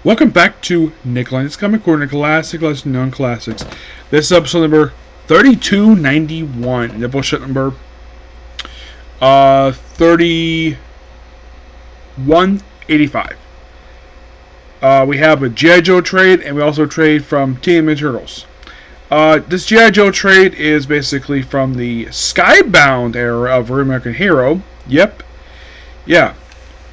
Welcome back to Nick Lenz Comic Corner, Classic Lesson Non Classics. This is episode number 3291, Doubleshot number 3185. We have a G.I. Joe trade, and we also trade from Teenage Mutant Turtles. This G.I. Joe trade is basically from the Skybound era of Real American Hero. Yep. Yeah.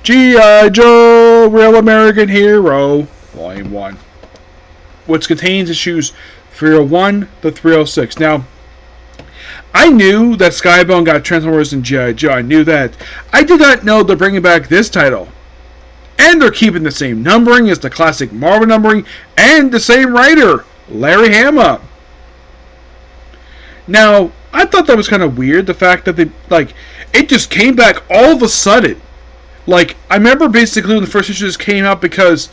G.I. Joe, Real American Hero, Volume 1. Which contains issues 301 to 306. Now, I knew that Skybound got Transformers and G.I. Joe. I knew that. I did not know they're bringing back this title. And they're keeping the same numbering as the classic Marvel numbering and the same writer, Larry Hama. Now, I thought that was kind of weird, the fact that it just came back all of a sudden. I remember basically when the first issues came out, because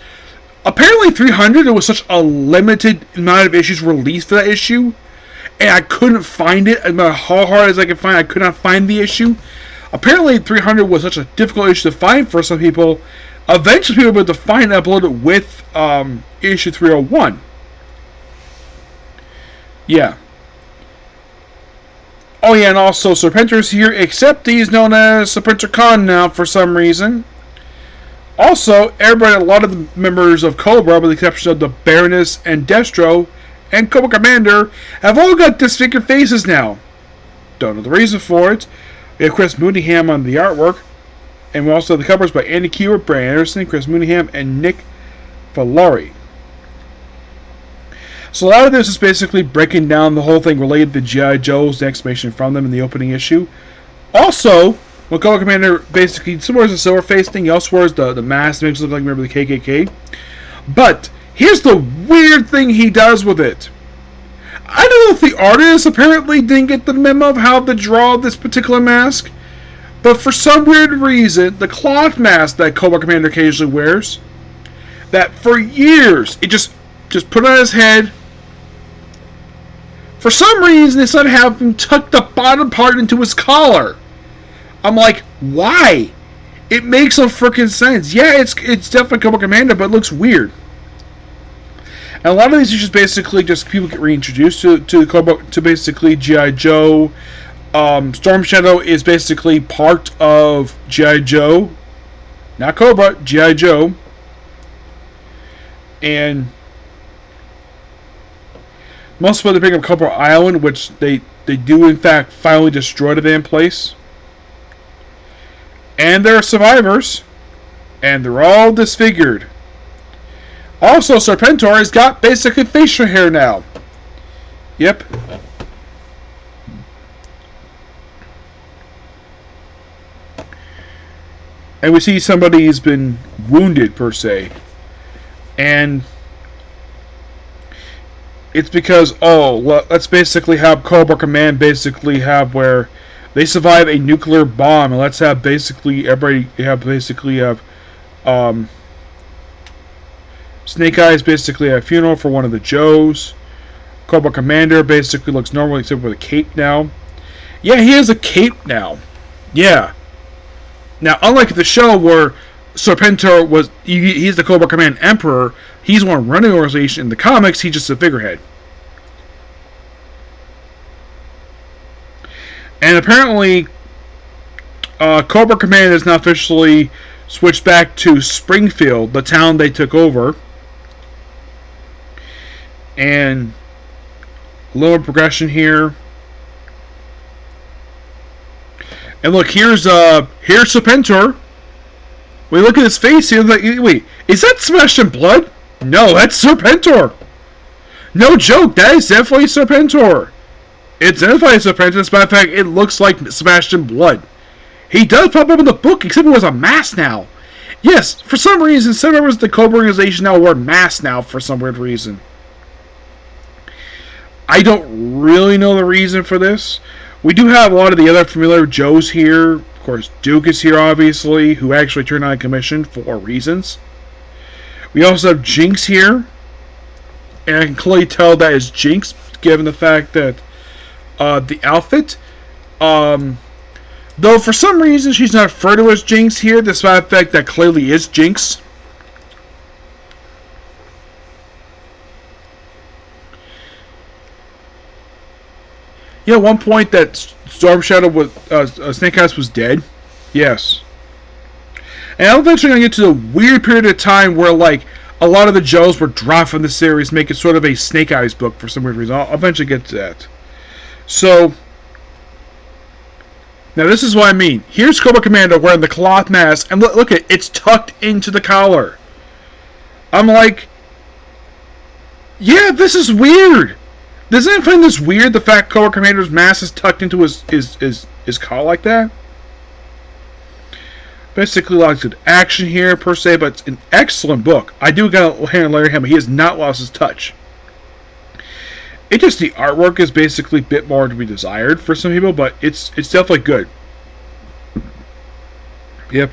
apparently 300, there was such a limited amount of issues released for that issue, and I couldn't find it. No matter how hard as I could find, I could not find the issue. Apparently 300 was such a difficult issue to find for some people. Eventually people were able to find and upload it with issue 301. Yeah. Oh yeah, and also Serpentor's here, except he's known as Serpentor Khan now for some reason. Also, a lot of the members of Cobra, with the exception of the Baroness and Destro and Cobra Commander, have all got disfigured faces now. Don't know the reason for it. We have Chris Mooneyham on the artwork, and we also have the covers by Andy Kubert, Brian Anderson, Chris Mooneyham, and Nick Valari. So a lot of this is basically breaking down the whole thing related to G.I. Joe's, the explanation from them in the opening issue. Also, when Cobra Commander basically wears the silver face thing, he also wears the mask that makes it look like a member of the KKK. But here's the weird thing he does with it. I don't know if the artist apparently didn't get the memo of how to draw this particular mask, but for some weird reason, the cloth mask that Cobra Commander occasionally wears, that for years, it just put on his head. For some reason, they decided to have him tuck the bottom part into his collar. I'm like, why? It makes no freaking sense. Yeah, it's definitely Cobra Commander, but it looks weird. And a lot of these issues basically just people get reintroduced to basically G.I. Joe. Storm Shadow is basically part of G.I. Joe. Not Cobra, G.I. Joe. And most of them bring up Cobra Island, which they do in fact finally destroy the damn place. And there are survivors, and they're all disfigured. Also, Serpentor has got basically facial hair now. Yep. And we see somebody's been wounded, per se. And it's because, let's basically have Cobra Command basically have where they survive a nuclear bomb, and let's have basically everybody have Snake Eyes basically at a funeral for one of the Joes. Cobra Commander basically looks normal except with a cape now. Yeah, he has a cape now. Yeah. Now, unlike the show where Serpentor was, he's the Cobra Command Emperor, he's one running the organization. In the comics, he's just a figurehead. And apparently, Cobra Command has now officially switched back to Springfield, the town they took over. And a little progression here. And look, here's Serpentor. We look at his face here, like, wait, is that Smashed in Blood? No, that's Serpentor. No joke, that is definitely Serpentor. It's definitely Serpentor. As a matter of fact, it looks like Smashed in Blood. He does pop up in the book, except he wears a mask now. Yes, for some reason, some members of the Cobra organization now wear masks now for some weird reason. I don't really know the reason for this. We do have a lot of the other familiar Joes here. Of course, Duke is here, obviously, who actually turned on commission for reasons. We also have Jinx here. And I can clearly tell that is Jinx, given the fact that the outfit. Though for some reason she's not referred to as Jinx here, despite the fact that clearly is Jinx. You know, at one point that Storm Shadow was Snake Eyes was dead. Yes, and I'm eventually gonna get to the weird period of time where like a lot of the Joes were dropped from the series, make it sort of a Snake Eyes book for some weird reason. I'll eventually get to that. So now this is what I mean. Here's Cobra Commander wearing the cloth mask, and look at it, it's tucked into the collar. I'm like, yeah, this is weird. Does anyone find this weird? The fact Cobra Commander's mask is tucked into his collar like that. Basically, lots of action here per se, but it's an excellent book. I do got to hand Larry him, but he has not lost his touch. It just the artwork is basically a bit more to be desired for some people, but it's definitely good. Yep.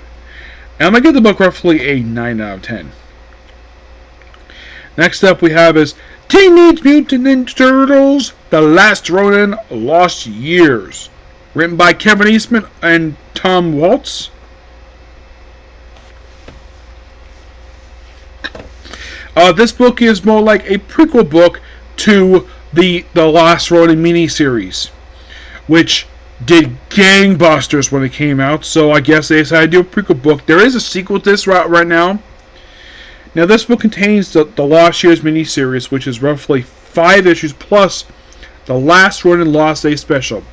And I'm gonna give the book roughly a 9 out of 10. Next up we have is Teenage Mutant Ninja Turtles: The Last Ronin, Lost Years, written by Kevin Eastman and Tom Waltz. This book is more like a prequel book to the Last Ronin miniseries, which did gangbusters when it came out. So I guess they decided to do a prequel book. There is a sequel to this right now. Now this book contains the Lost Years miniseries, which is roughly 5 issues plus the Last Ronin Lost Day special.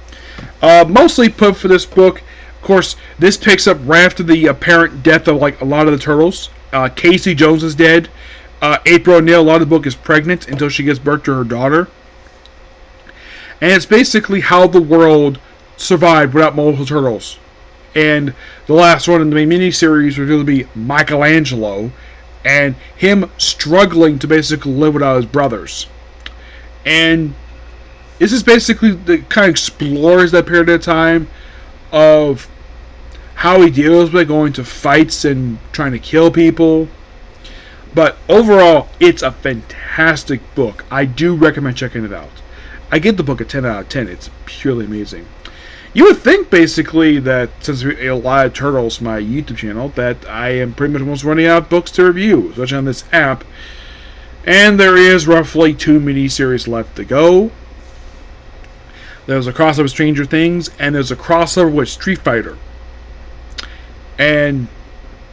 Mostly put for this book. Of course, this picks up right after the apparent death of like a lot of the turtles. Casey Jones is dead. April O'Neil, a lot of the book, is pregnant until she gives birth to her daughter. And it's basically how the world survived without multiple turtles. And the last one in the main miniseries revealed to be Michelangelo, and him struggling to basically live without his brothers. And this is basically the kind of explores that period of time of how he deals with going to fights and trying to kill people. But overall, it's a fantastic book. I do recommend checking it out. I give the book a 10 out of 10. It's purely amazing. You would think, basically, that since a lot of Turtles, my YouTube channel, that I am pretty much almost running out of books to review, especially on this app. And there is roughly 2 miniseries left to go. There's a crossover with Stranger Things, and there's a crossover with Street Fighter. And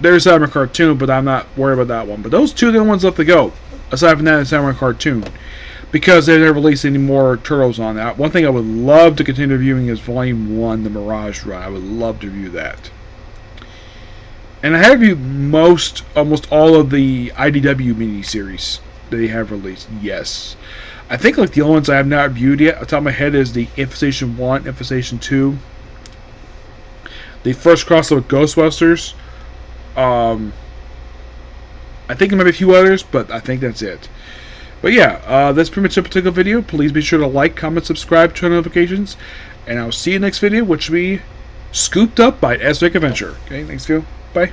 there's Samurai Cartoon, but I'm not worried about that one. But those 2 are the ones left to go, aside from that and Samurai Cartoon, because they never released any more Turtles on that. One thing I would love to continue reviewing is Volume 1, The Mirage Run. I would love to review that. And I have reviewed almost all of the IDW miniseries that they have released. Yes. I think like the only ones I have not reviewed yet, off the top of my head, is the Infestation 1, Infestation 2, the first crossover with Ghostbusters. I think there might be a few others, but I think that's it. But yeah, that's pretty much a particular video. Please be sure to like, comment, subscribe, turn on notifications, and I'll see you next video, which will be scooped up by Aztec Adventure. Okay, thanks, Phil. Bye.